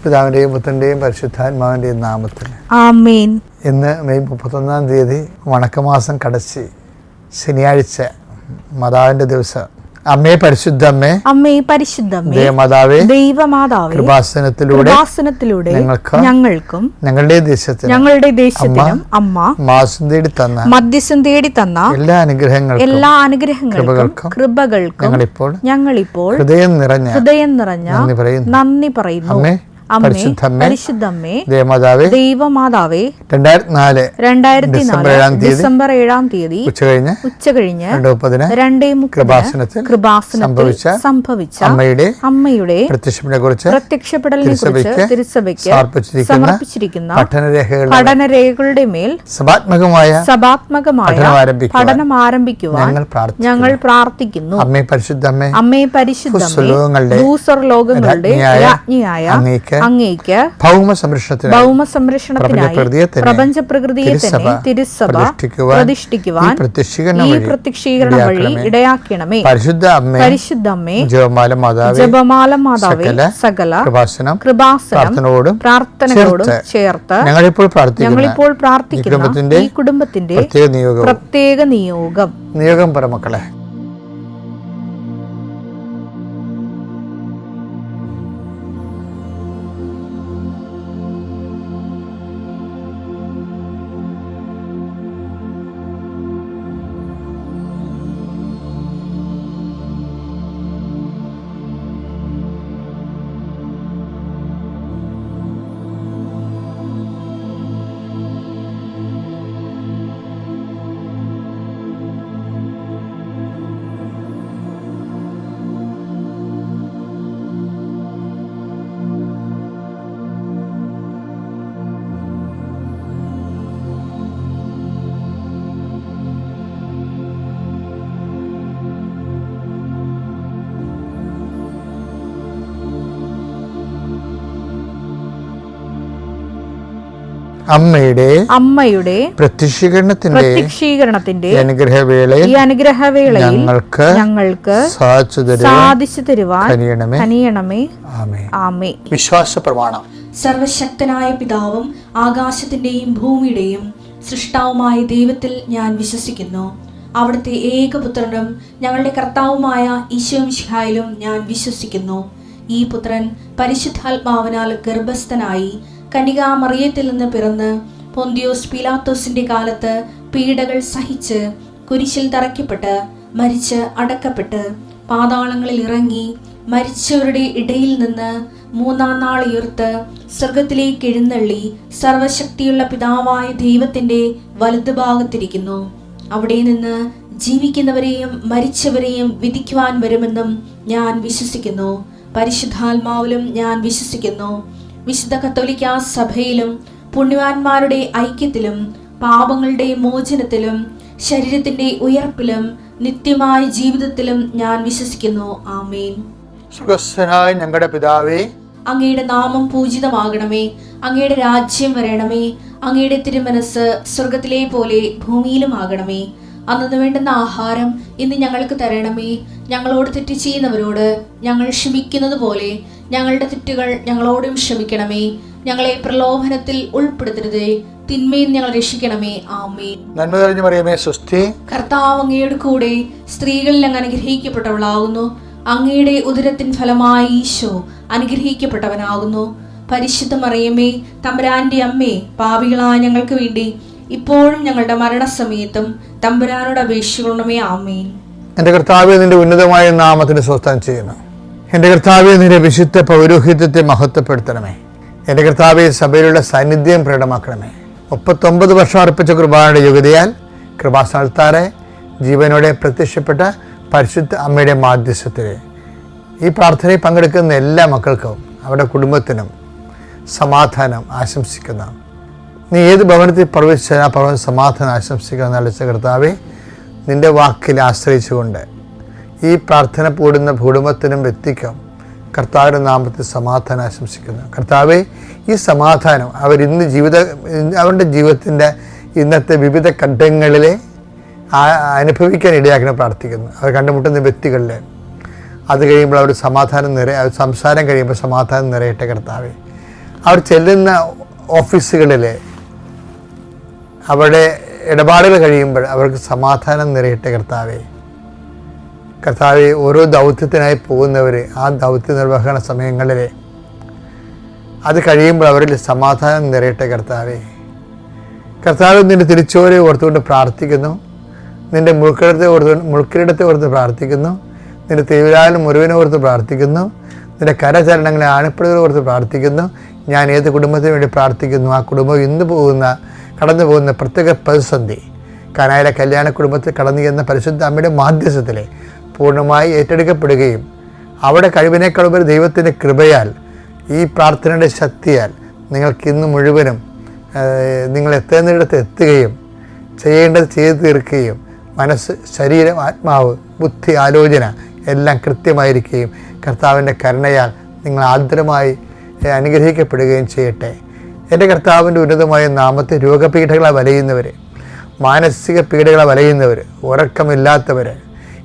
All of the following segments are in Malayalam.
പിതാവിൻ്റെയും പുത്രൻ്റെയും പരിശുദ്ധാത്മാവിൻ്റെയും നാമത്തിൽ ആമേൻ. ഇന്ന് മെയ് 31 വണക്കമാസം കടച്ച് ശനിയാഴ്ച മാതാവിൻ്റെ ദിവസം. അമ്മേ പരിശുദ്ധമ്മേ, അമ്മേ പരിശുദ്ധമ്മേ, ദേവമാതാവേ, ദൈവമാതാവേ, കൃപാസനത്തിലൂടെ ഞങ്ങൾക്കും ഞങ്ങളുടെ ദേശത്തിനും അമ്മ മധ്യസ്ഥം തേടി തന്ന എല്ലാ അനുഗ്രഹങ്ങൾക്കും കൃപകൾക്കും ഞങ്ങളിപ്പോൾ ഹൃദയം നിറഞ്ഞ നന്ദി പറയുന്നു. പരിശുദ്ധമ്മേ, ദൈവമാതാവേ, 2004 ഡിസംബർ 7 ഉച്ചകഴിഞ്ഞ് 2:30 കൃപാസനത്തിൽ സംഭവിച്ച അമ്മയുടെ പ്രത്യക്ഷപ്പെടലിനെ കുറിച്ച് തിരുസഭയ്ക്ക് സമർപ്പിച്ചിരിക്കുന്ന പഠനരേഖകളുടെ മേൽ സഭാത്മകമായ പഠനം ആരംഭിക്കുവാൻ ഞങ്ങൾ പ്രാർത്ഥിക്കുന്നു. അമ്മേ പരിശുദ്ധമ്മേ, ഭൂസ്വർലോകങ്ങളുടെ രാജ്ഞിയായ അങ്ങേക്ക് ഭൗമ സംരക്ഷണത്തിനായി പ്രപഞ്ച പ്രകൃതിയെ തന്നെ തിരുസഭ പ്രതിഷ്ഠിക്കുവാൻ ഈ പ്രത്യക്ഷീകരണം വഴി ഇടയാക്കണമേ. പരിശുദ്ധമ്മേ, ജപമാല മാതാവേ, സകല കൃപാസനം പ്രാർത്ഥനകളോടും ചേർത്ത് ഞങ്ങളിപ്പോൾ പ്രാർത്ഥിക്കുന്ന ഈ കുടുംബത്തിന്റെ പ്രത്യേക നിയോഗം പരമക്കളെ. അമ്മയുടെ പ്രത്യക്ഷീകരണത്തിന്റെ ഈ അനുഗ്രഹവേളയിൽ ഞങ്ങൾക്ക് സാധിച്ചു തരുവാൻ കനിയണമേ. ആമേൻ. വിശ്വാസ പ്രമാണം. സർവശക്തനായ പിതാവും ആകാശത്തിന്റെയും ഭൂമിയുടെയും സൃഷ്ടാവുമായ ദൈവത്തിൽ ഞാൻ വിശ്വസിക്കുന്നു. അവിടുത്തെ ഏകപുത്രനും ഞങ്ങളുടെ കർത്താവുമായ ഈശോമിശിഹായിലും ഞാൻ വിശ്വസിക്കുന്നു. ഈ പുത്രൻ പരിശുദ്ധാത്മാവിനാൽ ഗർഭസ്ഥനായി കന്യകാമറിയത്തിൽ നിന്ന് പിറന്ന് പൊന്തിയോസ് പീലാത്തോസിന്റെ കാലത്ത് പീഡകൾ സഹിച്ച് കുരിശിൽ തറയ്ക്കപ്പെട്ട് മരിച്ച് അടക്കപ്പെട്ട് പാതാളങ്ങളിൽ ഇറങ്ങി മരിച്ചവരുടെ ഇടയിൽ നിന്ന് 3-ാം നാൾ ഉയർത്ത് സ്വർഗത്തിലേക്ക് എഴുന്നള്ളി സർവശക്തിയുള്ള പിതാവായ ദൈവത്തിന്റെ വലതുഭാഗത്തിരിക്കുന്നു. അവിടെ നിന്ന് ജീവിക്കുന്നവരെയും മരിച്ചവരെയും വിധിക്കുവാൻ വരുമെന്നും ഞാൻ വിശ്വസിക്കുന്നു. പരിശുദ്ധാത്മാവിലും ഞാൻ വിശ്വസിക്കുന്നു. വിശുദ്ധ കത്തോലിക്കാ സഭയിലും പുണ്യവാന്മാരുടെ ഐക്യത്തിലും പാപങ്ങളുടെ മോചനത്തിലും ശരീരത്തിന്റെ ഉയർപ്പിലും നിത്യമായ ജീവിതത്തിലും ഞാൻ വിശ്വസിക്കുന്നു. ആമേൻ. സുഖസ്ഥനായ ഞങ്ങളുടെ പിതാവേ, അങ്ങയുടെ നാമം പൂജിതമാകണമേ. അങ്ങയുടെ രാജ്യം വരണമേ. അങ്ങയുടെ തിരുമനസ് സ്വർഗത്തിലെ പോലെ ഭൂമിയിലും ആകണമേ. അന്നു വേണ്ടുന്ന ആഹാരം ഇന്ന് ഞങ്ങൾക്ക് തരണമേ. ഞങ്ങളോട് തെറ്റ് ചെയ്യുന്നവരോട് ഞങ്ങൾ ക്ഷമിക്കുന്നത് പോലെ ഞങ്ങളുടെ തെറ്റുകൾ ഞങ്ങളോടും ക്ഷമിക്കണമേ. ഞങ്ങളെ പ്രലോഭനത്തിൽ ഉൾപ്പെടുത്തരുതേ, തിന്മയിൽ ഞങ്ങൾ രക്ഷിക്കണമേ. ആമേൻ. നന്മ നിറഞ്ഞ മറിയമേ, സ്വസ്തി. കർത്താവ് അങ്ങയുടെ കൂടെ സ്ത്രീകളിൽ അങ്ങ് അനുഗ്രഹിക്കപ്പെട്ടവളാകുന്നു. അങ്ങയുടെ ഉദരത്തിൻ ഫലമായി ഈശോ അനുഗ്രഹിക്കപ്പെട്ടവനാകുന്നു. പരിശുദ്ധ മറിയമേ, തമ്പുരാന്റെ അമ്മേ, പാപികളായ ഞങ്ങൾക്ക് വേണ്ടി ഇപ്പോഴും ഞങ്ങളുടെ മരണസമയത്തും തമ്പുരാനോട് അപേക്ഷിക്കണമേ. ആമേൻ. എൻ്റെ കർത്താവേ, നിന്റെ ഉന്നതമായ നാമത്തിന് സ്വസ്ഥം ചെയ്യുന്നു. എൻ്റെ കർത്താവേ, നിന്റെ വിശുദ്ധ പൗരോഹിത്യത്തെ മഹത്വപ്പെടുത്തണമേ. എൻ്റെ കർത്താവേ, സഭയിലുള്ള സാന്നിധ്യം പ്രകടമാക്കണമേ. 39 വർഷം അർപ്പിച്ച കൃപായുടെ യോഗ്യതയാൽ കൃപാസ്ഥാനത്താറെ ജീവനോടെ പ്രത്യക്ഷപ്പെട്ട പരിശുദ്ധ അമ്മയുടെ മാധ്യസ്ഥത്തിൽ ഈ പ്രാർത്ഥനയിൽ പങ്കെടുക്കുന്ന എല്ലാ മക്കൾക്കും അവരുടെ കുടുംബത്തിനും സമാധാനം ആശംസിക്കുന്ന, നീ ഏത് ഭവനത്തിൽ പ്രവേശിച്ചാൽ ആ ഭവന സമാധാനം ആശംസിക്കുന്ന അളിച്ച കർത്താവേ, നിൻ്റെ വാക്കിൽ ആശ്രയിച്ചുകൊണ്ട് ഈ പ്രാർത്ഥന കൂടുന്ന കുടുംബത്തിനും വ്യക്തിക്കും കർത്താവിൻ്റെ നാമത്തിൽ സമാധാനം ആശംസിക്കുന്നു. കർത്താവെ, ഈ സമാധാനം അവരുടെ ജീവിതത്തിൻ്റെ ഇന്നത്തെ വിവിധ ഘട്ടങ്ങളിലെ അനുഭവിക്കാൻ ഇടയാക്കണം പ്രാർത്ഥിക്കുന്നു. അവർ കണ്ടുമുട്ടുന്ന വ്യക്തികളിൽ അത് കഴിയുമ്പോൾ അവർ സംസാരം കഴിയുമ്പോൾ സമാധാനം നിറയട്ടെ കർത്താവെ. അവർ ചെല്ലുന്ന ഓഫീസുകളിൽ അവിടെ ഇടപാടുകൾ കഴിയുമ്പോൾ അവർക്ക് സമാധാനം നിറയട്ടെ കർത്താവേ. കർത്താവെ, ഓരോ ദൗത്യത്തിനായി പോകുന്നവർ ആ ദൗത്യ നിർവഹണ സമയങ്ങളിൽ അത് കഴിയുമ്പോൾ അവരിൽ സമാധാനം നിറയട്ടെ കർത്താവെ. കർത്താവ്, നിൻ്റെ തിരിച്ചോരെ ഓർത്തുകൊണ്ട് പ്രാർത്ഥിക്കുന്നു, നിൻ്റെ മുൾക്കിരീടത്തെ ഓർത്ത് പ്രാർത്ഥിക്കുന്നു, നിൻ്റെ തീവ്രാലും മുറിവിനെ ഓർത്ത് പ്രാർത്ഥിക്കുന്നു, നിൻ്റെ കരചരണങ്ങളെ ആണിപ്പടുകളെ ഓർത്ത് പ്രാർത്ഥിക്കുന്നു. ഞാൻ ഏത് കുടുംബത്തിന് വേണ്ടി പ്രാർത്ഥിക്കുന്നു, ആ കുടുംബം ഇന്ന് കടന്നു പോകുന്ന പ്രത്യേക പ്രതിസന്ധി കാനായിലെ കല്യാണ കുടുംബത്തിൽ കടന്നു ചെന്ന പരിശുദ്ധ അമ്മയുടെ മാധ്യസ്ഥത്തിൽ പൂർണ്ണമായി ഏറ്റെടുക്കപ്പെടുകയും അവിടെ കഴിവിനേക്കാളുപരി ദൈവത്തിൻ്റെ കൃപയാൽ ഈ പ്രാർത്ഥനയുടെ ശക്തിയാൽ നിങ്ങൾക്കിന്ന് മുഴുവനും നിങ്ങൾ എത്തേണ്ടിടത്ത് എത്തുകയും ചെയ്യേണ്ടത് ചെയ്തു തീർക്കുകയും മനസ്സ്, ശരീരം, ആത്മാവ്, ബുദ്ധി, ആലോചന എല്ലാം കൃത്യമായിരിക്കുകയും കർത്താവിൻ്റെ കരുണയാൽ നിങ്ങൾ ആർദ്രമായി അനുഗ്രഹിക്കപ്പെടുകയും ചെയ്യട്ടെ. എൻ്റെ കർത്താവിൻ്റെ ഉന്നതമായ നാമത്തെ രോഗപീഠകളെ വലയുന്നവർ, മാനസിക പീഡകളെ വലയുന്നവർ, ഉറക്കമില്ലാത്തവർ,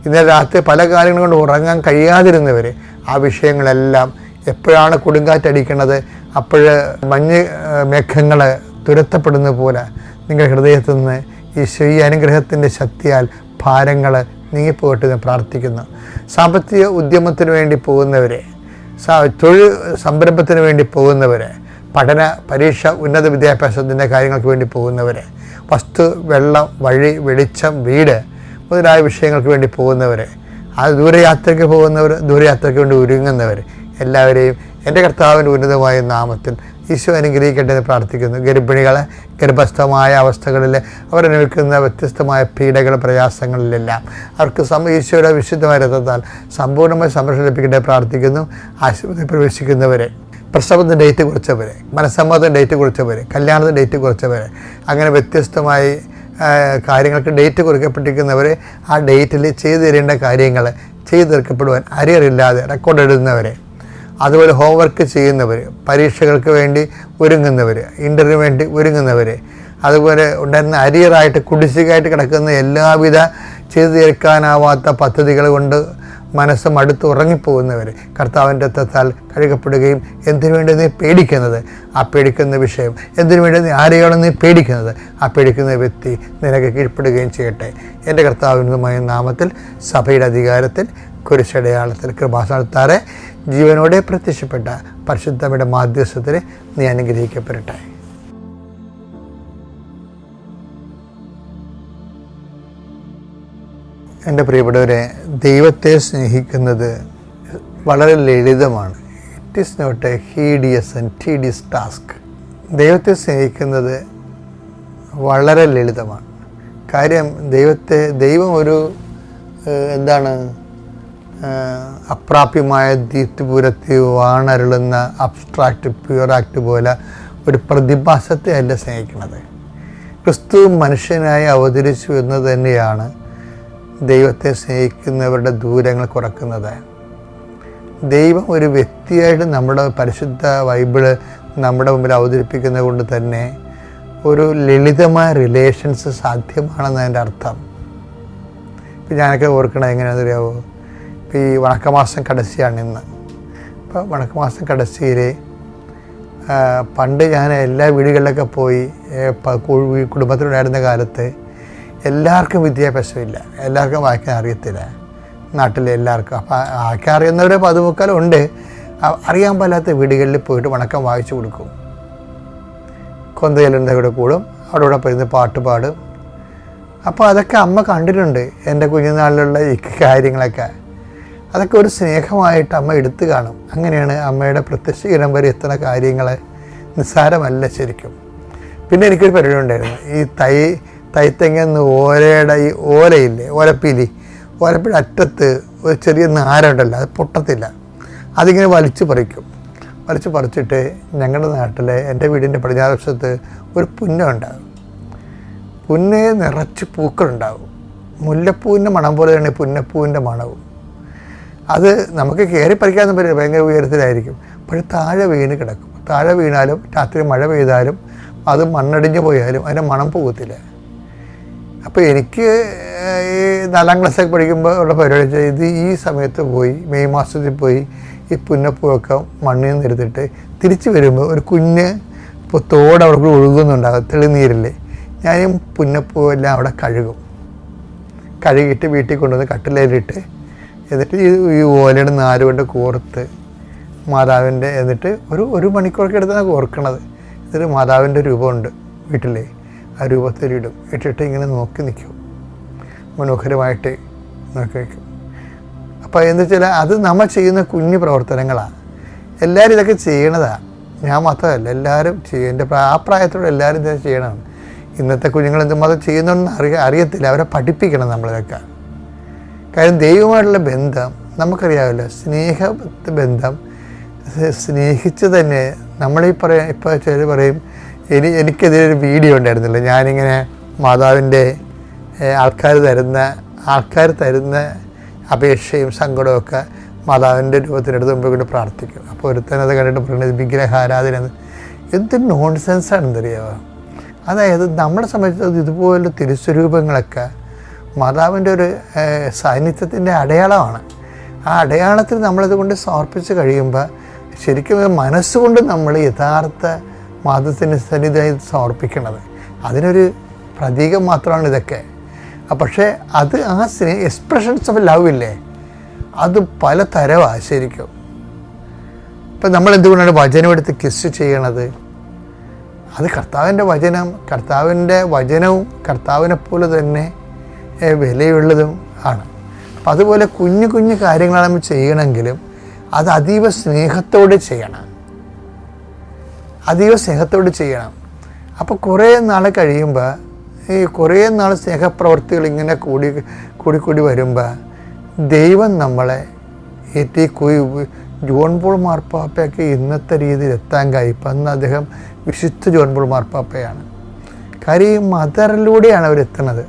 ഇന്നലെ രാത്രി പല കാര്യങ്ങൾ കൊണ്ട് ഉറങ്ങാൻ കഴിയാതിരുന്നവർ, ആ വിഷയങ്ങളെല്ലാം എപ്പോഴാണ് കൊടുങ്കാറ്റടിക്കുന്നത് അപ്പോൾ മഞ്ഞ് മേഘങ്ങൾ തുരത്തപ്പെടുന്ന പോലെ നിങ്ങളുടെ ഹൃദയത്തിൽ നിന്ന് ഈ അനുഗ്രഹത്തിൻ്റെ ശക്തിയാൽ ഭാരങ്ങൾ നീങ്ങിപ്പോയിട്ട് പ്രാർത്ഥിക്കുന്നു. സാമ്പത്തിക ഉദ്യമത്തിന് വേണ്ടി പോകുന്നവരെ, തൊഴിൽ സംരംഭത്തിന് വേണ്ടി പോകുന്നവരെ, പഠന പരീക്ഷ ഉന്നത വിദ്യാഭ്യാസത്തിൻ്റെ കാര്യങ്ങൾക്ക് വേണ്ടി പോകുന്നവർ, വസ്തു, വെള്ളം, വഴി, വെളിച്ചം, വീട് മുതലായ വിഷയങ്ങൾക്ക് വേണ്ടി പോകുന്നവർ, അത് ദൂരയാത്രയ്ക്ക് പോകുന്നവർ, ദൂരയാത്രയ്ക്ക് വേണ്ടി ഒരുങ്ങുന്നവർ എല്ലാവരെയും എൻ്റെ കർത്താവിൻ്റെ ഉന്നതമായ നാമത്തിൽ ഈശോ അനുഗ്രഹിക്കട്ടെ എന്ന് പ്രാർത്ഥിക്കുന്നു. ഗർഭിണികളെ ഗർഭസ്ഥമായ അവസ്ഥകളിൽ അവരനുഭവിക്കുന്ന വ്യത്യസ്തമായ പീഡകൾ, പ്രയാസങ്ങളിലെല്ലാം അവർക്ക് ഈശോയുടെ വിശുദ്ധമായ രഥത്താൽ സമ്പൂർണ്ണമായി സംരക്ഷണം ലഭിക്കട്ടെ പ്രാർത്ഥിക്കുന്നു. ആശുപത്രി പ്രവേശിക്കുന്നവരെ, പ്രസവത്തിന് ഡേറ്റ് കുറിച്ചവർ, മനസ്സമ്മതത്തിന് ഡേറ്റ് കുറിച്ചവർ, കല്യാണത്തിന് ഡേറ്റ് കുറിച്ചവർ, അങ്ങനെ വ്യത്യസ്തമായി കാര്യങ്ങൾക്ക് ഡേറ്റ് കുറിക്കപ്പെട്ടിരിക്കുന്നവർ ആ ഡേറ്റിൽ ചെയ്തു തരേണ്ട കാര്യങ്ങൾ ചെയ്തു തീർക്കപ്പെടുവാൻ അരിയറില്ലാതെ റെക്കോർഡ് എഴുതുന്നവരെ, അതുപോലെ ഹോംവർക്ക് ചെയ്യുന്നവർ, പരീക്ഷകൾക്ക് വേണ്ടി ഒരുങ്ങുന്നവർ, ഇൻ്റർവ്യൂ വേണ്ടി ഒരുങ്ങുന്നവർ, അതുപോലെ ഉണ്ടായിരുന്ന അരിയറായിട്ട് കുടിശ്ശികയായിട്ട് കിടക്കുന്ന എല്ലാവിധ ചെയ്തു തീർക്കാനാവാത്ത പദ്ധതികൾ കൊണ്ട് മനസ്സ് മടുത്ത് ഉറങ്ങിപ്പോകുന്നവർ കർത്താവിൻ്റെ രക്തത്താൽ കഴുകപ്പെടുകയും, എന്തിനു വേണ്ടി നീ പേടിക്കുന്നത്, ആ പേടിക്കുന്ന വിഷയം, എന്തിനു വേണ്ടി നീ ആരെയാണ് നീ പേടിക്കുന്നത്, ആ പേടിക്കുന്ന വ്യക്തി നിനക്ക് കീഴ്പ്പെടുകയും ചെയ്യട്ടെ. എൻ്റെ കർത്താവിനുമായ നാമത്തിൽ സഭയുടെ അധികാരത്തിൽ കുരിശടയാളത്തിൽ കൃപാസനത്താറെ ജീവനോടെ പ്രത്യക്ഷപ്പെട്ട പരിശുദ്ധയുടെ മാധ്യസ്ഥത്തിൽ നീ അനുഗ്രഹിക്കപ്പെടട്ടെ. എൻ്റെ പ്രിയപ്പെട്ടവരെ, ദൈവത്തെ സ്നേഹിക്കുന്നത് വളരെ ലളിതമാണ്. It is not a hideous and tedious task. ദൈവത്തെ സ്നേഹിക്കുന്നത് വളരെ ലളിതമാണ്. കാര്യം ദൈവം ഒരു അപ്രാപ്യമായ ദീപ്തിപൂരത്തിൽ വാണരുളുന്ന അബ്സ്ട്രാക്റ്റ് പ്യുവറാക്റ്റ് പോലെ ഒരു പ്രതിഭാസത്തെ അല്ല സ്നേഹിക്കുന്നത്. ക്രിസ്തു മനുഷ്യനായി അവതരിച്ചു എന്ന് തന്നെയാണ് ദൈവത്തെ സ്നേഹിക്കുന്നവരുടെ ദൂരങ്ങൾ കുറക്കുന്നത്. ദൈവം ഒരു വ്യക്തിയായിട്ട് നമ്മുടെ പരിശുദ്ധ ബൈബിള് നമ്മുടെ മുമ്പിൽ അവതരിപ്പിക്കുന്നത് കൊണ്ട് തന്നെ ഒരു ലളിതമായ റിലേഷൻസ് സാധ്യമാണെന്നതിൻ്റെ അർത്ഥം. ഇപ്പം ഞാനൊക്കെ ഓർക്കണത് എങ്ങനെയാണെന്ന് അറിയാമോ? ഇപ്പോൾ ഈ വണക്കമാസം കടസിയാണ് ഇന്ന്. അപ്പോൾ വണക്കമാസം കടസിയിൽ പണ്ട് ഞാൻ എല്ലാ വീടുകളിലൊക്കെ പോയി കുടുംബത്തിലുണ്ടായിരുന്ന കാലത്ത് എല്ലാവർക്കും വിദ്യാഭ്യാസമില്ല, എല്ലാവർക്കും വായിക്കാൻ അറിയത്തില്ല നാട്ടിലെ എല്ലാവർക്കും. അപ്പോൾ വായിക്കാൻ അറിയുന്നവരെ 10 ഉണ്ട്. അറിയാൻ പാലാത്ത വീടുകളിൽ പോയിട്ട് വണക്കം വായിച്ചു കൊടുക്കും. കൊന്തയിലുണ്ട് ഇവിടെ കൂടും, അവിടെ പോയിരുന്ന് പാട്ട് പാടും. അപ്പോൾ അതൊക്കെ അമ്മ കണ്ടിട്ടുണ്ട്, എൻ്റെ കുഞ്ഞുനാളിലുള്ള ഈ കാര്യങ്ങളൊക്കെ. അതൊക്കെ ഒരു സ്നേഹമായിട്ട് അമ്മ എടുത്തു കാണും. അങ്ങനെയാണ് അമ്മയുടെ പ്രത്യക്ഷീകരണം വരെ എത്തുന്ന കാര്യങ്ങൾ നിസ്സാരമല്ല ശരിക്കും. പിന്നെ എനിക്കൊരു പരിപാടി ഉണ്ടായിരുന്നു. ഈ തൈത്തെങ്ങന്ന് ഓലയുടെ ഈ ഓലയില്ലേ, ഓലപ്പീയുടെ അറ്റത്ത് ഒരു ചെറിയ നാരുണ്ടല്ലോ, അത് പൊട്ടത്തില്ല. അതിങ്ങനെ വലിച്ചു പറിച്ചിട്ട് ഞങ്ങളുടെ നാട്ടിലെ എൻ്റെ വീടിൻ്റെ പടിഞ്ഞാറ് വശത്ത് ഒരു പുന്നുണ്ടാകും. പുന്നെ നിറച്ച് പൂക്കളുണ്ടാകും. മുല്ലപ്പൂവിൻ്റെ മണം പോലെയാണ് പുന്നപ്പൂവിൻ്റെ മണവും. അത് നമുക്ക് കയറി പറിക്കാനൊന്നും പറ്റില്ല, ഭയങ്കര ഉയരത്തിലായിരിക്കും. പക്ഷേ താഴെ വീണ് കിടക്കും. താഴെ വീണാലും രാത്രി മഴ പെയ്താലും അത് മണ്ണടിഞ്ഞു പോയാലും അതിൻ്റെ മണം പോകത്തില്ല. അപ്പോൾ എനിക്ക് ഈ 4ാം ക്ലാസ്സൊക്കെ പഠിക്കുമ്പോൾ ഉള്ള പരിപാടി ഇത് ഈ സമയത്ത് പോയി, മെയ് മാസത്തിൽ പോയി ഈ പുന്നപ്പൂവൊക്കെ മണ്ണിൽ നിന്ന് എടുത്തിട്ട് തിരിച്ച് വരുമ്പോൾ ഒരു കുഞ്ഞ് തോട് അവിടെ ഒഴുകുന്നുണ്ടാകും, തെളിനീരില്ലേ. ഞാൻ ഈ പുന്നപ്പൂവെല്ലാം അവിടെ കഴുകിയിട്ട് വീട്ടിൽ കൊണ്ടുവന്ന് കട്ടിലേലിട്ട് എന്നിട്ട് ഈ ഓലയുടെ നാര് കൊണ്ട് കോർത്ത് മാതാവിൻ്റെ, എന്നിട്ട് ഒരു മണിക്കൂറൊക്കെ എടുത്താണ് കോർക്കണത്. എന്നിട്ട് മാതാവിൻ്റെ രൂപമുണ്ട് വീട്ടിലെ, ആ രൂപത്തിലിടും. ഇട്ടിട്ട് ഇങ്ങനെ നോക്കി നിൽക്കും, മനോഹരമായിട്ട് നോക്കി വയ്ക്കും. അപ്പോൾ എന്താ വെച്ചാൽ അത് നമ്മൾ ചെയ്യുന്ന കുഞ്ഞു പ്രവർത്തനങ്ങളാണ്. എല്ലാവരും ഇതൊക്കെ ചെയ്യണതാണ്, ഞാൻ മാത്രമല്ല, എല്ലാവരും ചെയ്യും. എൻ്റെ ആ പ്രായത്തോടെ എല്ലാവരും ഇതൊക്കെ ചെയ്യണം. ഇന്നത്തെ കുഞ്ഞുങ്ങൾ എന്തുമാത്രം ചെയ്യുന്നതെന്ന് അറിയത്തില്ല, അവരെ പഠിപ്പിക്കണം നമ്മളിതൊക്കെ. കാര്യം ദൈവമായിട്ടുള്ള ബന്ധം നമുക്കറിയാമല്ലോ, ബന്ധം സ്നേഹിച്ച് തന്നെ നമ്മളീ ഇപ്പോൾ ചിലർ പറയും, എനിക്കെതിരെ ഒരു വീഡിയോ ഉണ്ടായിരുന്നില്ല, ഞാനിങ്ങനെ മാതാവിൻ്റെ ആൾക്കാർ തരുന്ന അപേക്ഷയും സങ്കടമൊക്കെ മാതാവിൻ്റെ രൂപത്തിനെടുത്ത് മുമ്പ് കൊണ്ട് പ്രാർത്ഥിക്കും. അപ്പോൾ ഒരുത്തനത് കണ്ടിട്ട് പറയുന്നത് വിഗ്രഹാരാധന. എന്ത് നോൺസെൻസാണെന്നറിയാമോ? അതായത് നമ്മളെ സംബന്ധിച്ചത് ഇതുപോലെ തിരുസ്വരൂപങ്ങളൊക്കെ മാതാവിൻ്റെ ഒരു സാന്നിധ്യത്തിൻ്റെ അടയാളമാണ്. ആ അടയാളത്തിൽ നമ്മളത് കൊണ്ട് സമർപ്പിച്ച് കഴിയുമ്പോൾ ശരിക്കും മനസ്സുകൊണ്ട് നമ്മൾ യഥാർത്ഥ മാതാവിൻ്റെ സന്നിധിയായി സമർപ്പിക്കണത്. അതിനൊരു പ്രതീകം മാത്രമാണ് ഇതൊക്കെ. പക്ഷേ അത് ആ എക്സ്പ്രഷൻസ് ഓഫ് ലവ് ഇല്ലേ, അത് പല തരമാണ് ശരിക്കും. ഇപ്പം നമ്മൾ എന്തുകൊണ്ടാണ് വചനം എടുത്ത് കിസ് ചെയ്യണത്? അത് കർത്താവിൻ്റെ വചനവും കർത്താവിനെ പോലെ തന്നെ വിലയുള്ളതും ആണ്. അപ്പം അതുപോലെ കുഞ്ഞു കുഞ്ഞു കാര്യങ്ങൾ നമ്മൾ ചെയ്യണമെങ്കിലും അത് അതീവ സ്നേഹത്തോടെ ചെയ്യണം. അപ്പോൾ കുറേ നാൾ കഴിയുമ്പോൾ കുറേ നാൾ സ്നേഹപ്രവർത്തികൾ ഇങ്ങനെ കൂടി വരുമ്പോൾ ദൈവം നമ്മളെ ജോൺ പോൾ മാർപ്പാപ്പയൊക്കെ ഇന്നത്തെ രീതിയിൽ എത്താൻ കഴിയും. അന്ന് അദ്ദേഹം വിശുദ്ധ ജോൺ പോൾ മാർപ്പാപ്പയാണ്. കാര്യം ഈ മദറിലൂടെയാണ് അവരെത്തുന്നത്.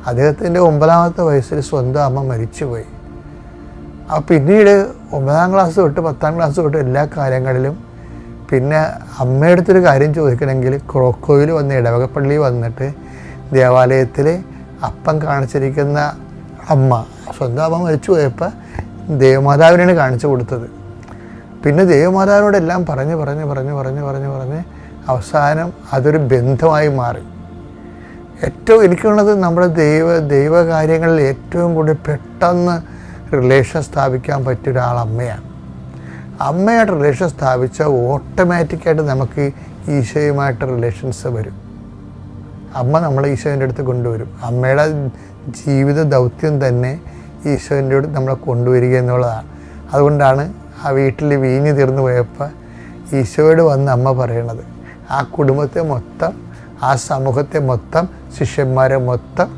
അദ്ദേഹത്തിൻ്റെ 9ാമത്തെ വയസ്സിൽ സ്വന്തം അമ്മ മരിച്ചുപോയി. പിന്നീട് 9ാം ക്ലാസ് തൊട്ട് 10ാം ക്ലാസ് തൊട്ട് എല്ലാ കാര്യങ്ങളിലും പിന്നെ അമ്മയുടെ അടുത്തൊരു കാര്യം ചോദിക്കണമെങ്കിൽ ക്രോക്കോയിൽ വന്ന് ഇടവകപ്പള്ളി വന്നിട്ട് ദേവാലയത്തിൽ അപ്പം കാണിച്ചിരിക്കുന്ന അമ്മ, സ്വന്തം അമ്മ മരിച്ചു പോയപ്പോൾ ദേവമാതാവിനാണ് കാണിച്ചു കൊടുത്തത്. പിന്നെ ദേവമാതാവിനോടെല്ലാം പറഞ്ഞ് അവസാനം അതൊരു ബന്ധമായി മാറി. ഏറ്റവും എനിക്കുള്ളത് നമ്മുടെ ദൈവകാര്യങ്ങളിൽ ഏറ്റവും കൂടുതൽ പെട്ടെന്ന് റിലേഷൻ സ്ഥാപിക്കാൻ പറ്റിയ ഒരാൾ അമ്മയാണ്. അമ്മയായിട്ട് റിലേഷൻ സ്ഥാപിച്ചാൽ ഓട്ടോമാറ്റിക്കായിട്ട് നമുക്ക് ഈശോയുമായിട്ട് റിലേഷൻസ് വരും. അമ്മ നമ്മളെ ഈശോൻ്റെ അടുത്ത് കൊണ്ടുവരും. അമ്മയുടെ ജീവിത ദൗത്യം തന്നെ ഈശോൻ്റെ അടുത്ത് നമ്മളെ കൊണ്ടുവരിക എന്നുള്ളതാണ്. അതുകൊണ്ടാണ് ആ വീട്ടിൽ വീഞ്ഞ് തീർന്നു പോയപ്പോൾ ഈശോയോട് വന്ന് അമ്മ പറയണത്, ആ കുടുംബത്തെ മൊത്തം, ആ സമൂഹത്തെ മൊത്തം, ശിഷ്യന്മാരെ മൊത്തം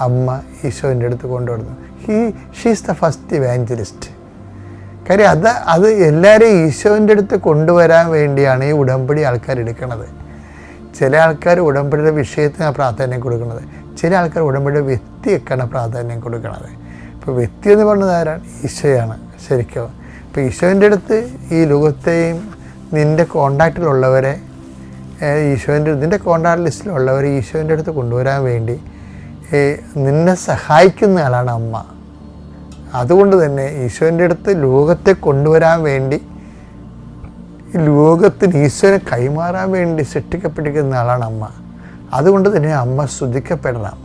അമ്മ ഈശോൻ്റെ അടുത്ത് കൊണ്ടുവരുന്നു. She's the first evangelist. കാര്യം അത് എല്ലാവരെയും ഈശോൻ്റെ അടുത്ത് കൊണ്ടുവരാൻ വേണ്ടിയാണ് ഈ ഉടമ്പടി ആൾക്കാർ എടുക്കുന്നത്. ചില ആൾക്കാർ ഉടമ്പടിയുടെ വിഷയത്തിനാണ് പ്രാധാന്യം കൊടുക്കുന്നത്, ചില ആൾക്കാർ ഉടമ്പടിയുടെ വ്യക്തിയൊക്കെയാണ് പ്രാധാന്യം കൊടുക്കുന്നത്. ഇപ്പോൾ വ്യക്തി എന്ന് പറഞ്ഞത് ആരാണ്? ഈശോയാണ് ശരിക്കും. ഇപ്പോൾ ഈശോൻ്റെ അടുത്ത് ഈ ലോകത്തെയും നിൻ്റെ കോണ്ടാക്റ്റിലുള്ളവരെ നിൻ്റെ കോണ്ടാക്ട് ലിസ്റ്റിലുള്ളവരെ ഈശോൻ്റെ അടുത്ത് കൊണ്ടുവരാൻ വേണ്ടി നിന്നെ സഹായിക്കുന്ന ആളാണ് അമ്മ. അതുകൊണ്ട് തന്നെ ഈശോൻ്റെ അടുത്ത് ലോകത്തെ കൊണ്ടുവരാൻ വേണ്ടി, ലോകത്തിന് ഈശോനെ കൈമാറാൻ വേണ്ടി സൃഷ്ടിക്കപ്പെട്ടിരിക്കുന്ന ആളാണ് അമ്മ. അതുകൊണ്ട് തന്നെ അമ്മ സ്തുതിക്കപ്പെടണം,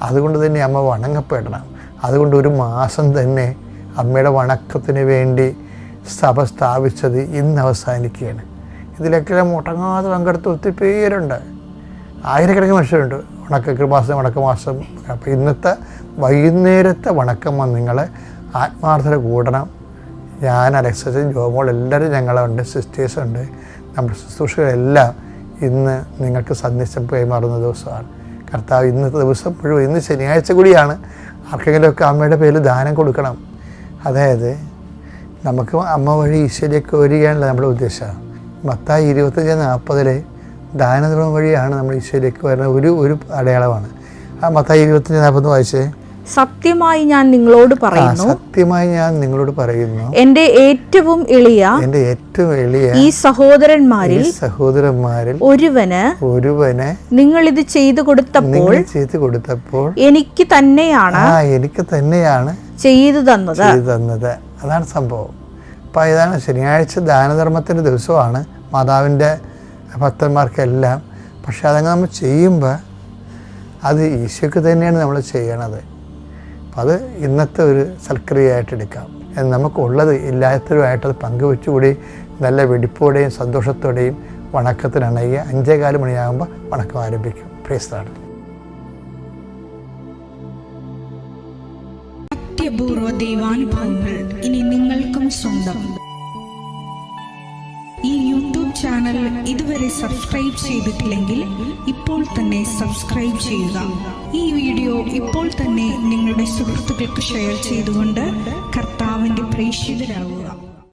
അതുകൊണ്ട് തന്നെ അമ്മ വണങ്ങപ്പെടണം. അതുകൊണ്ട് ഒരു മാസം തന്നെ അമ്മയുടെ വണക്കത്തിന് വേണ്ടി സഭ സ്ഥാപിച്ചത് ഇന്ന് അവസാനിക്കുകയാണ്. ഇതിലൊക്കെ മുടങ്ങാതെ പങ്കെടുത്ത് ഒത്തിരി പേരുണ്ട്, ആയിരക്കണക്കിന് മനുഷ്യരുണ്ട്. വണക്കമാസം. അപ്പോൾ ഇന്നത്തെ വൈകുന്നേരത്തെ വണക്കം നിങ്ങൾ ആത്മാർത്ഥത കൂടണം. ഞാൻ അലക്സസും ജോമോൾ എല്ലാവരും ഞങ്ങളുണ്ട്, സിസ്റ്റേഴ്സുണ്ട്, നമ്മുടെ ശുശ്രൂഷകളെല്ലാം ഇന്ന് നിങ്ങൾക്ക് സന്ദേശം കൈമാറുന്ന ദിവസമാണ്. കർത്താവ് ഇന്നത്തെ ദിവസം മുഴുവൻ, ഇന്ന് ശനിയാഴ്ച കൂടിയാണ്, ആർക്കെങ്കിലുമൊക്കെ അമ്മയുടെ പേരിൽ ദാനം കൊടുക്കണം. അതായത് നമുക്ക് അമ്മ വഴി ഈശോയിലേക്ക് വരികയാണല്ലോ നമ്മുടെ ഉദ്ദേശം. മത്തായി 25:40 ദാനധർമ്മം വഴിയാണ് നമ്മൾ ഈശോയിലേക്ക് വരുന്ന ഒരു അടയാളമാണ്. ആ മത്തായി 25:40 വായിച്ചേ. സത്യമായി ഞാൻ നിങ്ങളോട് പറയുന്നു, എന്റെ ഏറ്റവും എളിയ ഈ സഹോദരന്മാരിൽ ഒരുവന് നിങ്ങൾ ഇത് ചെയ്തു കൊടുത്തപ്പോൾ എനിക്ക് തന്നെയാണ് ചെയ്തു തന്നത്. അതാണ് സംഭവം. അപ്പോൾ ഇതാണ് ശനിയാഴ്ച ദാനധർമ്മത്തിൻ്റെ ദിവസമാണ് മാതാവിൻ്റെ ഭക്തന്മാർക്കെല്ലാം. പക്ഷെ അതങ്ങ് നമ്മൾ ചെയ്യുമ്പോൾ അത് ഈശോയ്ക്ക് തന്നെയാണ് നമ്മൾ ചെയ്യണത്. അപ്പം അത് ഇന്നത്തെ ഒരു സൽക്രിയയായിട്ട് എടുക്കാം. നമുക്കുള്ളത് ഇല്ലാത്തവരുമായിട്ടത് പങ്കുവെച്ചുകൂടി നല്ല വെടിപ്പോടെയും സന്തോഷത്തോടെയും വണക്കത്തിനണയുക. 5:15 മണിയാകുമ്പോൾ വണക്കം ആരംഭിക്കും. Praise the Lord. അത്യപൂർവ ദൈവാനുഭവങ്ങൾ ഇനി നിങ്ങൾക്കും സ്വന്തം. ഈ യൂട്യൂബ് ചാനൽ ഇതുവരെ സബ്സ്ക്രൈബ് ചെയ്തിട്ടില്ലെങ്കിൽ ഇപ്പോൾ തന്നെ സബ്സ്ക്രൈബ് ചെയ്യുക. ഈ വീഡിയോ ഇപ്പോൾ തന്നെ നിങ്ങളുടെ സുഹൃത്തുക്കൾക്ക് ഷെയർ ചെയ്തുകൊണ്ട് കർത്താവിൻ്റെ പ്രേക്ഷിതരാകുക.